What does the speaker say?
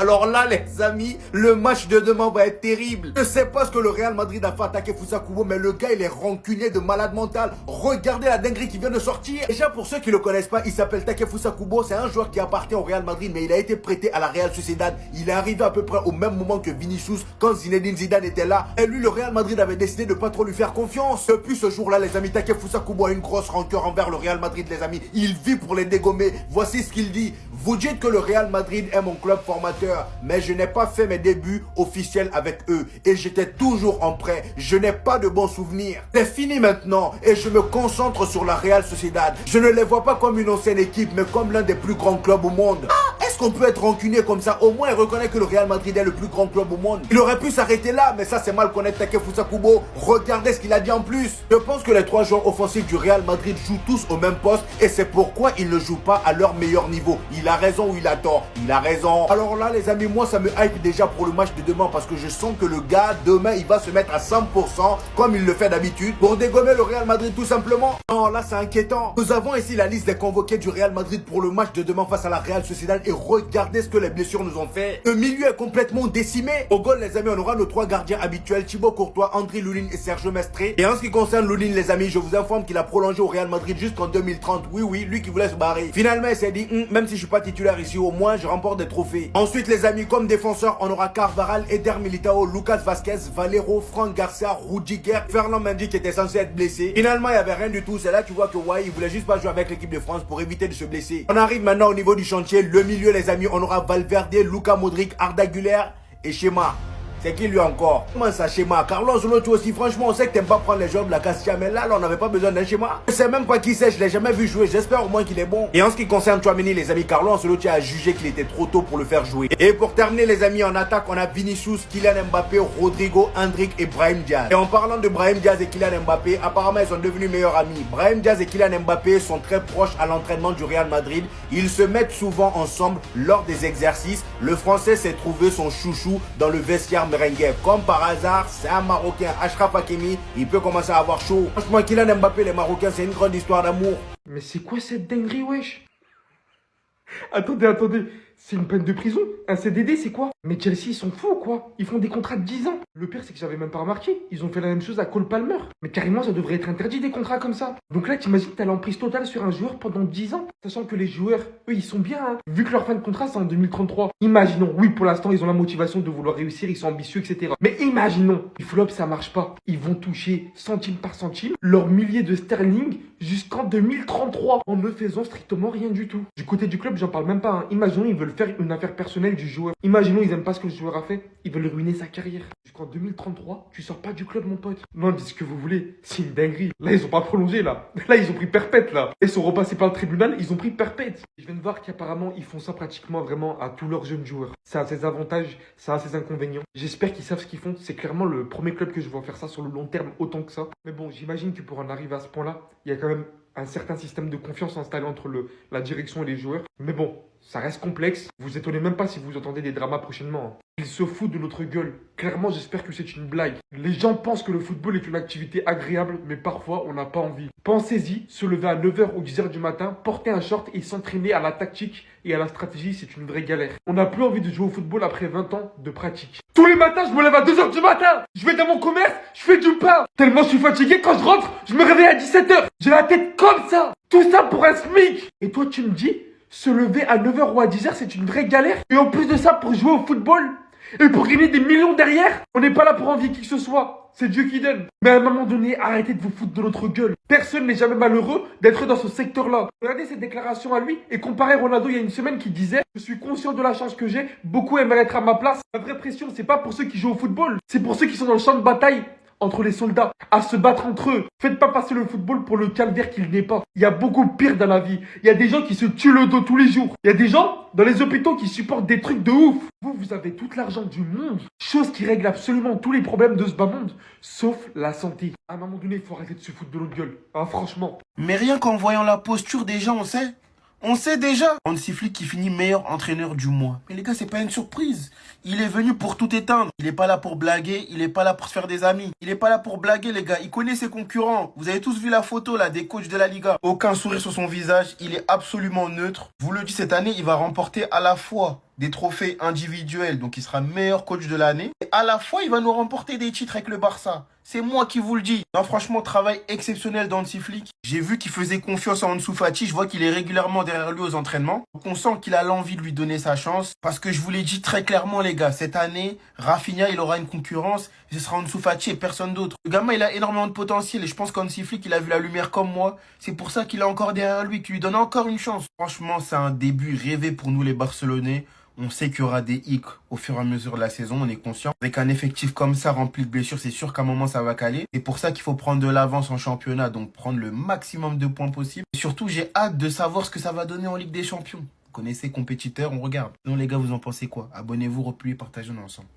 Alors là, les amis, le match de demain va être terrible. Je sais pas ce que le Real Madrid a fait à Takefusa Kubo, mais le gars, il est rancunier de malade mental. Regardez la dinguerie qui vient de sortir. Déjà, pour ceux qui le connaissent pas, il s'appelle Takefusa Kubo. C'est un joueur qui appartient au Real Madrid, mais il a été prêté à la Real Sociedad. Il est arrivé à peu près au même moment que Vinicius, quand Zinedine Zidane était là. Et lui, le Real Madrid avait décidé de pas trop lui faire confiance. Depuis ce jour-là, les amis, Takefusa Kubo a une grosse rancœur envers le Real Madrid, les amis. Il vit pour les dégommer. Voici ce qu'il dit. Vous dites que le Real Madrid est mon club formateur, mais je n'ai pas fait mes débuts officiels avec eux. Et j'étais toujours en prêt. Je n'ai pas de bons souvenirs. C'est fini maintenant et je me concentre sur la Real Sociedad. Je ne les vois pas comme une ancienne équipe, mais comme l'un des plus grands clubs au monde. Est-ce qu'on peut être rancunier comme ça? Au moins, il reconnaît que le Real Madrid est le plus grand club au monde. Il aurait pu s'arrêter là, mais ça, c'est mal connaître Takefusa Kubo. Regardez ce qu'il a dit en plus. Je pense que les trois joueurs offensifs du Real Madrid jouent tous au même poste et c'est pourquoi ils ne jouent pas à leur meilleur niveau. Il a raison ou il a tort? Il a raison. Alors là, les amis, moi, ça me hype déjà pour le match de demain parce que je sens que le gars, demain, il va se mettre à 100% comme il le fait d'habitude pour dégommer le Real Madrid tout simplement. Non, là, c'est inquiétant. Nous avons ici la liste des convoqués du Real Madrid pour le match de demain face à la Real Sociedad et regardez ce que les blessures nous ont fait. Le milieu est complètement décimé. Au goal, les amis, on aura nos trois gardiens habituels, Thibaut Courtois, André Lunin et Sergio Mestre. Et en ce qui concerne Lunin, les amis, je vous informe qu'il a prolongé au Real Madrid jusqu'en 2030. Oui, lui qui voulait se barrer. Finalement, il s'est dit, même si je suis pas titulaire ici, au moins je remporte des trophées. Ensuite, les amis, comme défenseurs, on aura Carvajal, Eder Militao, Lucas Vazquez, Valero, Franck Garcia, Rudiger, Fernand Mendy qui était censé être blessé. Finalement, il n'y avait rien du tout. C'est là tu vois que il voulait juste pas jouer avec l'équipe de France pour éviter de se blesser. On arrive maintenant au niveau du chantier. Le milieu, les amis, on aura Valverde, Luka Modric, Arda Güler et Schema. C'est qui lui encore? Comment ça, schéma? Carlos Ancelotti aussi, franchement, on sait que t'aimes pas prendre les joueurs de la Castilla, mais là, on n'avait pas besoin d'un schéma. Je sais même pas qui c'est, je l'ai jamais vu jouer, j'espère au moins qu'il est bon. Et en ce qui concerne Tchouaméni, les amis, Carlo Ancelotti a jugé qu'il était trop tôt pour le faire jouer. Et pour terminer, les amis, en attaque, on a Vinicius, Kylian Mbappé, Rodrigo, Endrick et Brahim Diaz. Et en parlant de Brahim Diaz et Kylian Mbappé, apparemment, ils sont devenus meilleurs amis. Brahim Diaz et Kylian Mbappé sont très proches à l'entraînement du Real Madrid. Ils se mettent souvent ensemble lors des exercices. Le Français s'est trouvé son chouchou dans le vestiaire merengue. Comme par hasard, c'est un Marocain, Achraf Hakimi, il peut commencer à avoir chaud. Franchement, Kylian Mbappé, les Marocains, c'est une grande histoire d'amour. Mais c'est quoi cette dinguerie, wesh? Attendez, c'est une peine de prison? Un CDD, c'est quoi? Mais Chelsea, ils sont fous, quoi? Ils font des contrats de 10 ans. Le pire, c'est que j'avais même pas remarqué. Ils ont fait la même chose à Cole Palmer. Mais carrément, ça devrait être interdit des contrats comme ça. Donc là, t'imagines, t'as l'emprise totale sur un joueur pendant 10 ans. Sachant que les joueurs, eux, ils sont bien, hein. Vu que leur fin de contrat, c'est en 2033. Imaginons, oui, pour l'instant, ils ont la motivation de vouloir réussir, ils sont ambitieux, etc. Mais imaginons, les flops, ça marche pas. Ils vont toucher centime par centime leurs milliers de sterling jusqu'en 2033 en ne faisant strictement rien du tout. Du côté du club, j'en parle même pas, hein. Imaginons, ils veulent faire une affaire personnelle du joueur. Imaginons, ils aiment pas ce que le joueur a fait. Ils veulent ruiner sa carrière. Jusqu'en 2033, tu sors pas du club, mon pote. Non, dites ce que vous voulez. C'est une dinguerie. Là, ils ont pas prolongé, là. Là, ils ont pris perpète, là. Ils sont repassés par le tribunal, ils ont pris perpète. Je viens de voir qu'apparemment, ils font ça pratiquement vraiment à tous leurs jeunes joueurs. Ça a ses avantages, ça a ses inconvénients. J'espère qu'ils savent ce qu'ils font. C'est clairement le premier club que je vois faire ça sur le long terme autant que ça. Mais bon, j'imagine que pour en arriver à ce point-là, il y a quand même un certain système de confiance installé entre la direction et les joueurs. Mais bon, ça reste complexe. Vous étonnez même pas si vous entendez des dramas prochainement, hein. Ils se foutent de notre gueule. Clairement, j'espère que c'est une blague. Les gens pensent que le football est une activité agréable, mais parfois, on n'a pas envie. Pensez-y, se lever à 9h ou 10h du matin, porter un short et s'entraîner à la tactique et à la stratégie, c'est une vraie galère. On n'a plus envie de jouer au football après 20 ans de pratique. Tous les matins, je me lève à 2h du matin. Je vais dans mon commerce, je fais du pain. Tellement je suis fatigué, quand je rentre, je me réveille à 17h. J'ai la tête comme ça. Tout ça pour un SMIC. Et toi, tu me dis, se lever à 9h ou à 10h, c'est une vraie galère. Et en plus de ça, pour jouer au football et pour gagner des millions derrière, on n'est pas là pour envier qui que ce soit. C'est Dieu qui donne. Mais à un moment donné, arrêtez de vous foutre de notre gueule. Personne n'est jamais malheureux d'être dans ce secteur-là. Regardez cette déclaration à lui et comparez Ronaldo il y a une semaine qui disait « Je suis conscient de la chance que j'ai, beaucoup aimeraient être à ma place. La vraie pression, c'est pas pour ceux qui jouent au football, c'est pour ceux qui sont dans le champ de bataille. » Entre les soldats, à se battre entre eux. Faites pas passer le football pour le calvaire qu'il n'est pas. Il y a beaucoup pire dans la vie. Il y a des gens qui se tuent le dos tous les jours. Il y a des gens dans les hôpitaux qui supportent des trucs de ouf. Vous avez tout l'argent du monde. Chose qui règle absolument tous les problèmes de ce bas monde. Sauf la santé. À un moment donné, il faut arrêter de se foutre de notre gueule. Ah, franchement. Mais rien qu'en voyant la posture des gens, on sait déjà. Hansi Flick qui finit meilleur entraîneur du mois. Mais les gars, c'est pas une surprise. Il est venu pour tout éteindre. Il est pas là pour blaguer, il est pas là pour se faire des amis. Il est pas là pour blaguer, les gars. Il connaît ses concurrents. Vous avez tous vu la photo là des coachs de la Liga. Aucun sourire sur son visage, il est absolument neutre. Je vous le dis, cette année, il va remporter à la fois des trophées individuels, donc il sera meilleur coach de l'année. Et à la fois, il va nous remporter des titres avec le Barça. C'est moi qui vous le dis. Non, franchement, travail exceptionnel d'Hansi Flick. J'ai vu qu'il faisait confiance en Ansu Fati. Je vois qu'il est régulièrement derrière lui aux entraînements. Donc on sent qu'il a l'envie de lui donner sa chance. Parce que je vous l'ai dit très clairement, les gars, cette année, Rafinha, il aura une concurrence. Et ce sera Ansu Fati et personne d'autre. Le gamin, il a énormément de potentiel. Et je pense qu'Hansi Flick, il a vu la lumière comme moi. C'est pour ça qu'il est encore derrière lui, qu'il lui donne encore une chance. Franchement, c'est un début rêvé pour nous, les Barcelonais. On sait qu'il y aura des hicks au fur et à mesure de la saison, on est conscient. Avec un effectif comme ça, rempli de blessures, c'est sûr qu'à un moment, ça va caler. C'est pour ça qu'il faut prendre de l'avance en championnat, donc prendre le maximum de points possible. Et surtout, j'ai hâte de savoir ce que ça va donner en Ligue des Champions. Vous connaissez compétiteurs, on regarde. Non, les gars, vous en pensez quoi? Abonnez-vous, repliez, partagez ensemble.